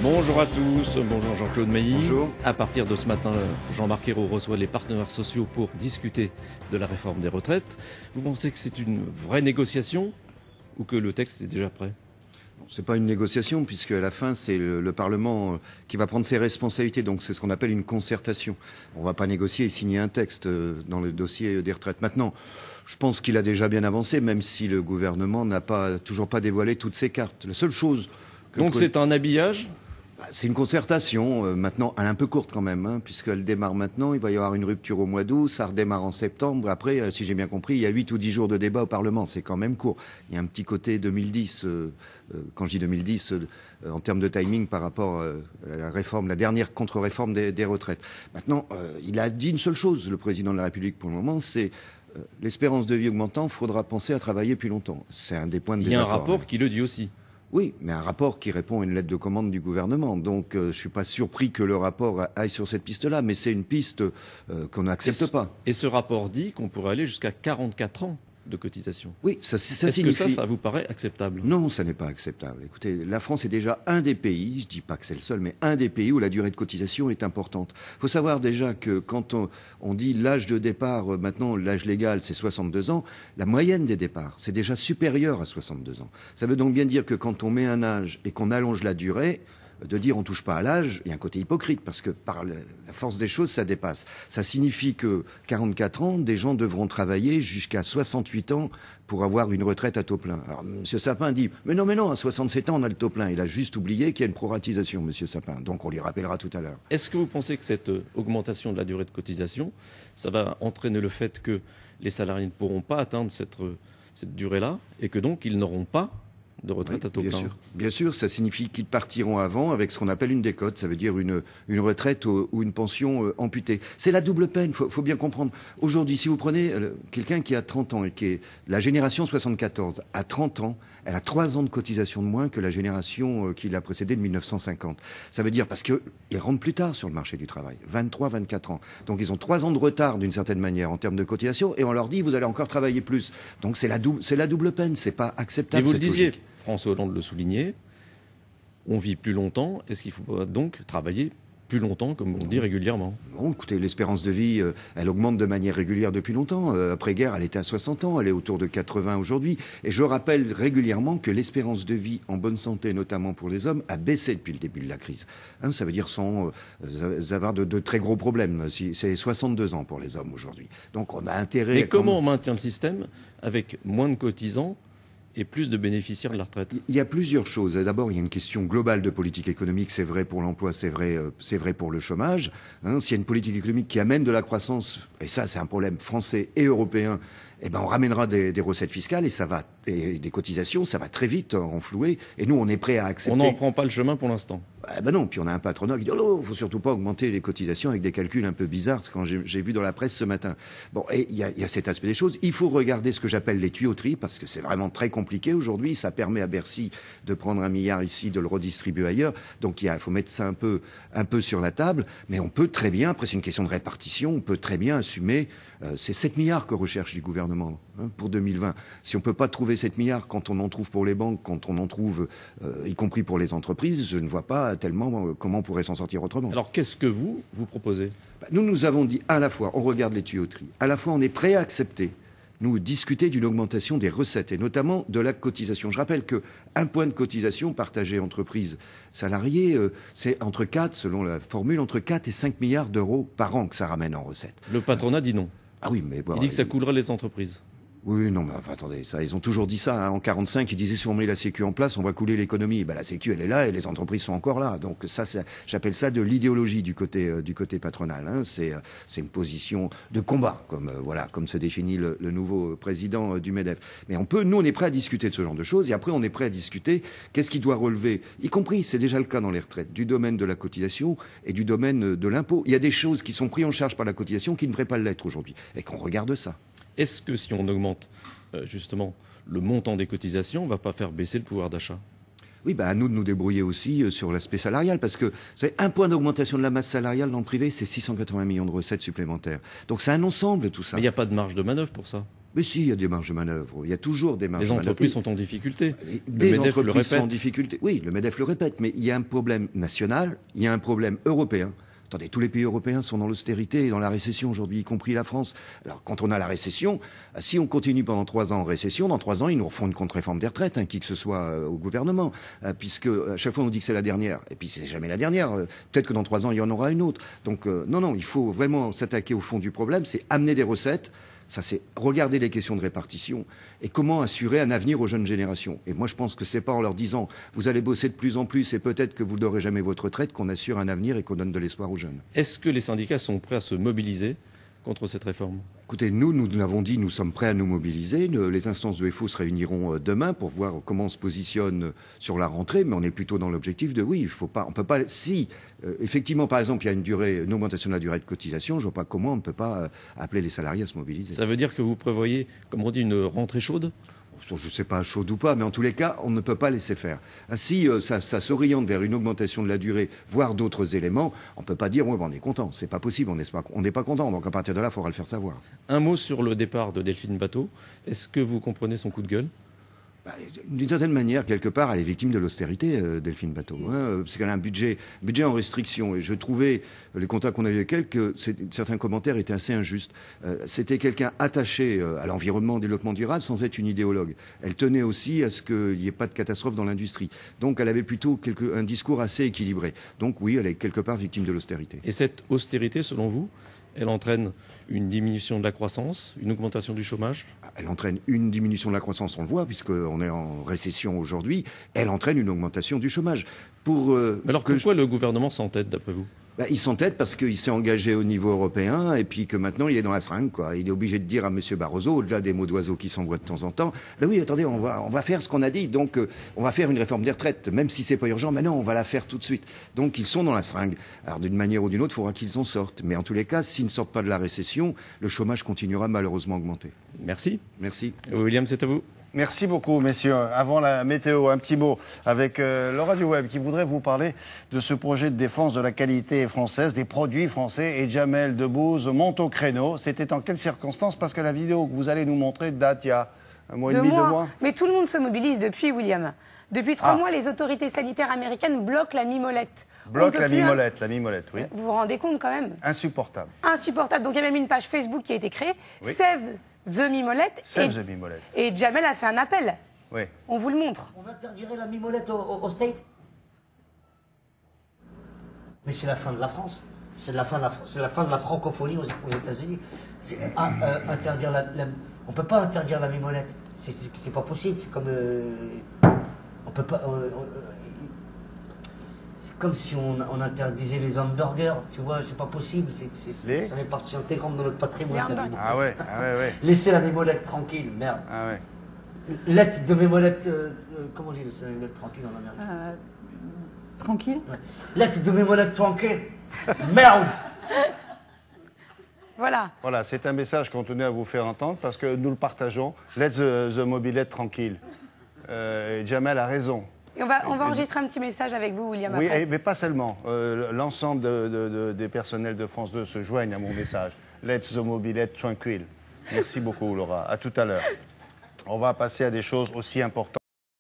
Bonjour à tous, bonjour Jean-Claude Meilly. Bonjour. À partir de ce matin, Jean-Marc Ayrault reçoit les partenaires sociaux pour discuter de la réforme des retraites. Vous pensez que c'est une vraie négociation ou que le texte est déjà prêt ? C'est pas une négociation, puisque à la fin, c'est le Parlement qui va prendre ses responsabilités. Donc c'est ce qu'on appelle une concertation. On ne va pas négocier et signer un texte dans le dossier des retraites. Maintenant, je pense qu'il a déjà bien avancé, même si le gouvernement n'a toujours pas dévoilé toutes ses cartes. La seule chose... Donc c'est un habillage ? C'est une concertation, maintenant, elle est un peu courte quand même, puisqu'elle démarre maintenant. Il va y avoir une rupture au mois d'août, ça redémarre en septembre. Après, si j'ai bien compris, il y a 8 ou 10 jours de débat au Parlement. C'est quand même court. Il y a un petit côté 2010, quand je dis 2010, en termes de timing par rapport à la réforme, la dernière contre-réforme des retraites. Maintenant, il a dit une seule chose, le président de la République, pour le moment, c'est l'espérance de vie augmentant, il faudra penser à travailler plus longtemps. C'est un des points de désaccord. Il y a un rapport qui le dit aussi. Oui, mais un rapport qui répond à une lettre de commande du gouvernement. Donc, je suis pas surpris que le rapport aille sur cette piste-là, mais c'est une piste qu'on n'accepte pas. Et ce rapport dit qu'on pourrait aller jusqu'à 44 ans de cotisation. Oui, ça signifie... Est-ce que ça vous paraît acceptable ? Non, ça n'est pas acceptable. Écoutez, la France est déjà un des pays, je dis pas que c'est le seul, mais un des pays où la durée de cotisation est importante. Il faut savoir déjà que quand on dit l'âge de départ, maintenant l'âge légal c'est 62 ans, la moyenne des départs c'est déjà supérieur à 62 ans. Ça veut donc bien dire que quand on met un âge et qu'on allonge la durée, de dire on touche pas à l'âge, il y a un côté hypocrite parce que par la force des choses, ça dépasse. Ça signifie que 44 ans, des gens devront travailler jusqu'à 68 ans pour avoir une retraite à taux plein. Alors M. Sapin dit mais non, à 67 ans on a le taux plein. Il a juste oublié qu'il y a une proratisation, M. Sapin. Donc on lui rappellera tout à l'heure. Est-ce que vous pensez que cette augmentation de la durée de cotisation, ça va entraîner le fait que les salariés ne pourront pas atteindre cette durée-là et que donc ils n'auront pas de retraite à taux plein? Bien sûr, ça signifie qu'ils partiront avant avec ce qu'on appelle une décote. Ça veut dire une retraite ou une pension amputée. C'est la double peine, faut bien comprendre. Aujourd'hui, si vous prenez quelqu'un qui a 30 ans et qui est la génération 74, à 30 ans, elle a 3 ans de cotisation de moins que la génération qui l'a précédée de 1950. Ça veut dire parce qu'ils rentrent plus tard sur le marché du travail, 23, 24 ans. Donc ils ont 3 ans de retard d'une certaine manière en termes de cotisation et on leur dit vous allez encore travailler plus. Donc c'est la double peine, c'est pas acceptable. Et vous le disiez, François Hollande le soulignait, on vit plus longtemps, est-ce qu'il faut donc travailler plus longtemps, comme on dit régulièrement? Bon, écoutez, l'espérance de vie, elle augmente de manière régulière depuis longtemps. Après-guerre, elle était à 60 ans, elle est autour de 80 aujourd'hui. Et je rappelle régulièrement que l'espérance de vie en bonne santé, notamment pour les hommes, a baissé depuis le début de la crise. Ça veut dire sans avoir de très gros problèmes. C'est 62 ans pour les hommes aujourd'hui. Donc on a intérêt... Mais comment on maintient le système avec moins de cotisants et plus de bénéficiaires de la retraite? Il y a plusieurs choses. D'abord, il y a une question globale de politique économique. C'est vrai pour l'emploi, c'est vrai pour le chômage. S'il y a une politique économique qui amène de la croissance, et ça c'est un problème français et européen, on ramènera des recettes fiscales et des cotisations, ça va très vite renflouer. Et nous, on est prêt à accepter. On n'en prend pas le chemin pour l'instant. Non, puis on a un patronat qui dit oh, faut surtout pas augmenter les cotisations avec des calculs un peu bizarres, quand j'ai vu dans la presse ce matin. Bon, et il y a cet aspect des choses. Il faut regarder ce que j'appelle les tuyauteries, parce que c'est vraiment très compliqué aujourd'hui. Ça permet à Bercy de prendre 1 milliard ici, de le redistribuer ailleurs. Donc il faut mettre ça un peu sur la table. Mais on peut très bien, après c'est une question de répartition, on peut très bien assumer. C'est 7 milliards que recherche du gouvernement pour 2020. Si on peut pas trouver 7 milliards quand on en trouve pour les banques, quand on en trouve, y compris pour les entreprises, je ne vois pas tellement comment on pourrait s'en sortir autrement. Alors qu'est-ce que vous proposez? Nous avons dit à la fois, on regarde les tuyauteries, à la fois on est prêt à accepter, discuter d'une augmentation des recettes et notamment de la cotisation. Je rappelle qu'un point de cotisation partagé entreprises salariés, c'est entre 4, selon la formule, entre 4 et 5 milliards d'euros par an que ça ramène en recettes. Le patronat dit non. Ah oui, mais bon, il dit que ça coulerait les entreprises. Oui, non, mais attendez, ça, ils ont toujours dit ça. En 45, ils disaient si on met la Sécu en place, on va couler l'économie. La Sécu, elle est là et les entreprises sont encore là. Donc ça, j'appelle ça de l'idéologie du côté patronal. C'est une position de combat, comme se définit le nouveau président du MEDEF. Mais nous, on est prêt à discuter de ce genre de choses. Et après, on est prêt à discuter qu'est-ce qui doit relever, y compris, c'est déjà le cas dans les retraites, du domaine de la cotisation et du domaine de l'impôt. Il y a des choses qui sont prises en charge par la cotisation qui ne devraient pas l'être aujourd'hui. Et qu'on regarde ça. Est-ce que si on augmente justement le montant des cotisations, on ne va pas faire baisser le pouvoir d'achat? Oui, à nous de nous débrouiller aussi sur l'aspect salarial, parce que vous savez, 1 point d'augmentation de la masse salariale dans le privé, c'est 680 millions de recettes supplémentaires. Donc c'est un ensemble tout ça. Mais il n'y a pas de marge de manœuvre pour ça. Mais si, il y a des marges de manœuvre. Il y a toujours des marges de manœuvre. Les entreprises sont en difficulté. Des entreprises sont en difficulté. Oui, le MEDEF le répète, mais il y a un problème national, il y a un problème européen. Attendez, tous les pays européens sont dans l'austérité et dans la récession aujourd'hui, y compris la France. Alors, quand on a la récession, si on continue pendant 3 ans en récession, dans 3 ans, ils nous refont une contre-réforme des retraites, qui que ce soit au gouvernement, puisque à chaque fois on dit que c'est la dernière, et puis c'est jamais la dernière. Peut-être que dans 3 ans, il y en aura une autre. Donc, non, il faut vraiment s'attaquer au fond du problème, c'est amener des recettes. Ça, c'est regarder les questions de répartition et comment assurer un avenir aux jeunes générations. Et moi, je pense que c'est pas en leur disant vous allez bosser de plus en plus et peut-être que vous n'aurez jamais votre retraite qu'on assure un avenir et qu'on donne de l'espoir aux jeunes. Est-ce que les syndicats sont prêts à se mobiliser contre cette réforme? Écoutez, nous l'avons dit, nous sommes prêts à nous mobiliser. Les instances de FO se réuniront demain pour voir comment on se positionne sur la rentrée, mais on est plutôt dans l'objectif de oui, on peut pas. Si effectivement, par exemple, il y a une augmentation de la durée de cotisation, je vois pas comment on ne peut pas appeler les salariés à se mobiliser. Ça veut dire que vous prévoyez, comme on dit, une rentrée chaude? Je ne sais pas chaude ou pas, mais en tous les cas, on ne peut pas laisser faire. Si ça s'oriente vers une augmentation de la durée, voire d'autres éléments, on ne peut pas dire ouais, on est content. C'est pas possible, on n'est pas content. Donc à partir de là, il faudra le faire savoir. Un mot sur le départ de Delphine Batho. Est-ce que vous comprenez son coup de gueule? D'une certaine manière, quelque part, elle est victime de l'austérité, Delphine Batho. Parce qu'elle a un budget en restriction. Et je trouvais, les contacts qu'on a eu avec elle, que certains commentaires étaient assez injustes. C'était quelqu'un attaché à l'environnement, au développement durable, sans être une idéologue. Elle tenait aussi à ce qu'il n'y ait pas de catastrophe dans l'industrie. Donc elle avait plutôt un discours assez équilibré. Donc oui, elle est quelque part victime de l'austérité. Et cette austérité, selon vous, elle entraîne une diminution de la croissance, une augmentation du chômage? Elle entraîne une diminution de la croissance, on le voit, puisqu'on est en récession aujourd'hui. Elle entraîne une augmentation du chômage. Alors pourquoi le gouvernement s'entête, d'après vous? Il s'entête parce qu'il s'est engagé au niveau européen et puis que maintenant il est dans la seringue, quoi. Il est obligé de dire à M. Barroso, au-delà des mots d'oiseau qui s'envoient de temps en temps, oui, attendez, on va faire ce qu'on a dit, donc on va faire une réforme des retraites, même si c'est pas urgent, mais non, on va la faire tout de suite. Donc ils sont dans la seringue. Alors d'une manière ou d'une autre, il faudra qu'ils en sortent. Mais en tous les cas, s'ils ne sortent pas de la récession, le chômage continuera malheureusement à augmenter. Merci. Merci. William, c'est à vous. Merci beaucoup, messieurs. Avant la météo, un petit mot avec Laura Duweb qui voudrait vous parler de ce projet de défense de la qualité française, des produits français. Et Jamel Debbouze monte au créneau. C'était en quelles circonstances? Parce que la vidéo que vous allez nous montrer date il y a un mois et demi, 2 mois. Mais tout le monde se mobilise depuis, William. Depuis 3 mois, les autorités sanitaires américaines bloquent la mimolette. Bloquent la mimolette, oui. Vous vous rendez compte quand même? Insupportable. Insupportable. Donc il y a même une page Facebook qui a été créée, oui. Save the Mimolette. Save the Mimolette. Et Jamel a fait un appel. Oui. On vous le montre. On interdirait la mimolette au State? Mais c'est la fin de la France. C'est la fin de la francophonie aux États-Unis. Interdire on peut pas interdire la mimolette. C'est pas possible. C'est comme on peut pas. C'est comme si on interdisait les hamburgers. Tu vois, c'est pas possible. Ça fait partie intégrante de notre patrimoine. Ah ouais. Laissez la mimolette tranquille, merde. Ah ouais. Lettre de mimolette. Comment on dit laisser la mimolette tranquille en Amérique? Tranquille. Ouais. Lettre de mimolette tranquille. Merde. Voilà. Voilà, c'est un message qu'on tenait à vous faire entendre parce que nous le partageons. Let's the mobilette tranquille. Jamel a raison. Et on va enregistrer un petit message avec vous, William. Oui, après. mais pas seulement. L'ensemble des personnels de France 2 se joignent à mon message. Let's the mobilette tranquille. Merci beaucoup, Laura. À tout à l'heure. On va passer à des choses aussi importantes.